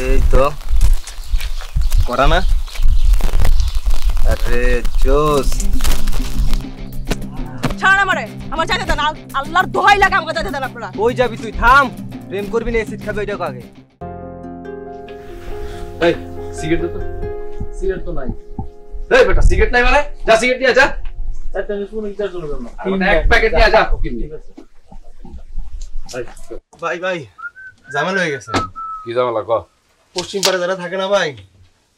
এই তো করা না। আরে জোস ছাড় আমারে, আমার যাইতে দেন। আল্লাহর দোহাই লাগে আমাকে যাইতে দেন আপনারা। কই যাবি তুই? থাম, প্রেম করবি না এসিড খাবি ওইটা আগে। এই সিগারেট দে তো। সিগারেট তো নাই। এই বেটা সিগারেট নাই মানে যা সিগারেট নিয়ে যা। একটা ফোন ইনচার্জ হলো না। এক প্যাকেট নিয়ে যা ফকির নি। ভাই ভাই ঝামেলা হয়ে গেছে। কি ঝামেলা ক? পশ্চিম পাড়ে যারা থাকে না ভাই,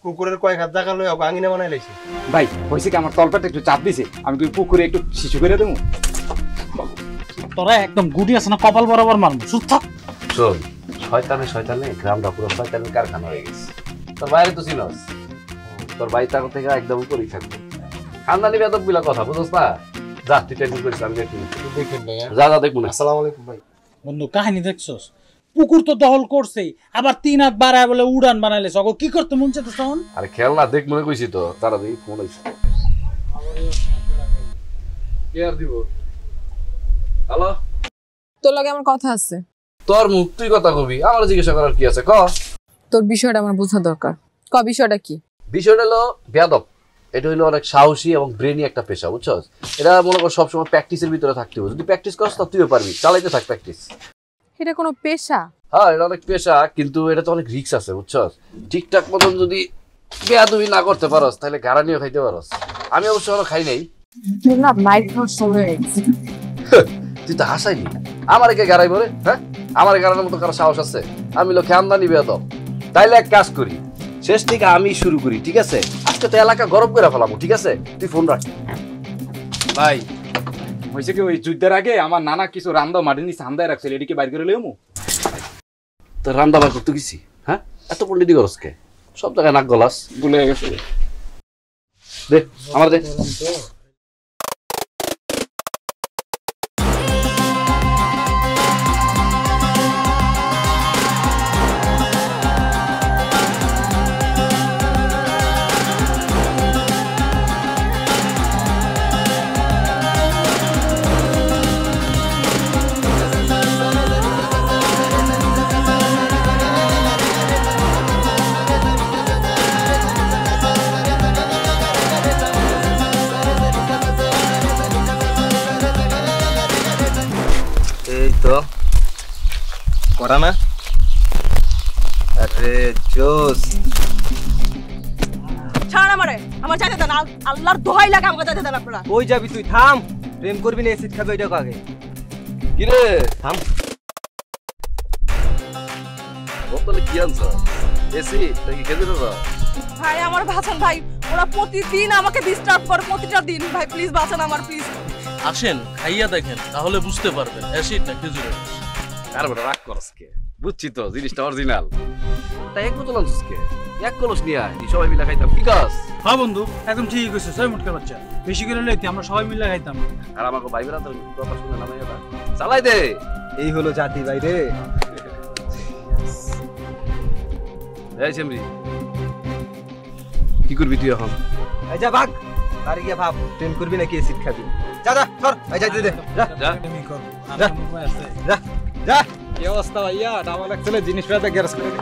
কুকুরের কয়েক হাত জায়গা লয়ে আঙিনা বানাই লাইছে। ভাই হইছে কি আমার তলপেটে একটু চাপ দিছে, আমি কি পুকুরে একটু শিশু করে দেবো? তোরা একদম গুডি আছে না, কপাল বরাবর মারবো। চুপ থাক। শোন, শয়তানে গ্রামটা পুরো শয়তানের কারখানা হয়ে গেছে। তোর বাইরে তো চিনস, তোর বাড়ি তার থেকে একদম উপরেই থাকবে। খানদানি বেদব গুলা কথা বুঝছ না? যা তুই টেনশন করিস, আমি দেখি। দেখেন ভাই। যা যা দেখবো না। আসসালামু আলাইকুম ভাই। বন্ধু কাহিনী দেখছস? পুকুর তো দখল করছেই, আবার 3 হাত বাড়ায় বলে উড়ান বানাইলে। সগো কি করতে মন চাইতে তখন? আরে খেল না, দেখ মনে কইছি তো। তারা দেখি ফোন হইছে। কে আর দিব? হ্যালো, তোর লগে আমার কথা আছে। তোর মুখ তুই কথা কবি, আমার জিজ্ঞাসা করার কি আছে ক? তোর বিষয়টা আমার বোঝা দরকার। ক বিষয়টা কি? বিষয়টা হলো বেয়াদব। এটা হলো অনেক সাহসী এবং ব্রেনি একটা পেশা, বুঝছস? এটা মনে কর সবসময় প্র্যাকটিসের ভিতরে থাকতে হবে। যদি প্র্যাকটিস করস তো তুইও পারবি, চালাইতে থাক প্র্যাকটিস। এটা কোনো পেশা? হ্যাঁ, এটা অনেক পেশা, কিন্তু এটা তো অনেক রিস্ক আছে, বুঝছস? ঠিকঠাক মতন যদি বেয়াদবি না করতে পারস তাহলে গারানিও খাইতে পারস। আমি অবশ্য এখনো খাই নাই। তোর না মাইক খাওয়ার সময় হয়ে গেছে। তুই তো হাসাইলি, আমার কে গারাই বলে? হ্যাঁ, আমার গারানোর মতো কারো সাহস আছে? আমি লোক খানদানি বেয়াদব। তাইলে এক কাজ করি, শেষ থেকে আমি শুরু করি, ঠিক আছে? আজকে তো এলাকা গরম করে ফেলাবো, ঠিক আছে? তুই ফোন রাখ। ভাই হইছে কি, ওই যুদ্ধের আগে আমার নানা কিছু রান্দা মাটি নিচে হান্দায় রাখছিল, এদিকে বাইর করে লইমু। তো রান্না বার করতে গেছি, হ্যাঁ? এত পন্ডিতি করস কে? সব জায়গায় নাক গলাস। ভুলে গেছে। দে আমার দে। এই তো করা না। আরে জোস ছাড় আমারে, আমার যাইতে দেন। আল্লাহর দোহাই লাগে আমাকে যাইতে দেন আপনারা। কই যাবি তুই? থাম, প্রেম করবি না এসিড খাবি ওইটা আগে। কি রে? থাম। বোতলে কি আনছ? এসি নাকি খেজুরের রস? ভাই আমার বাঁচান ভাই, ওরা প্রতিদিন আমাকে ডিস্টার্ব করে, প্রতিটা দিন। ভাই প্লিজ বাঁচান আমার, প্লিজ। আসেন খাইয়া দেখেন, তাহলে বুঝতে পারবেন অ্যাসিড না খেজুরের। আর বেটা রাগ করস কে? বুঝছি তো জিনিসটা অরিজিনাল। তাই এক বোতল আনছিস কে? এক কলস নিয়ে আয়, সবাই মিলে খাইতাম। কি কাজ? হ্যাঁ বন্ধু একদম ঠিক কইছিস। ছয় মুটকা বাচ্চা বেশি করে লইতে আমরা সবাই মিলে খাইতাম। আর আমাকে ভাই বেড়া তো কথা শুনে নামাই না। চালাই দে। এই হলো জাতি ভাই রে। এই সেমরি, কি করবি তুই এখন? এই যা ভাগ, বাড়ি গিয়ে ভাব প্রেম করবি নাকি এসিড খাবি। যা যা সর, এই যাইতে দে। যা যা। যা যা। কি অবস্থা ভাইয়া? ডাবল এক্সেলের জিনিসটা গ্যারেজ করে দে।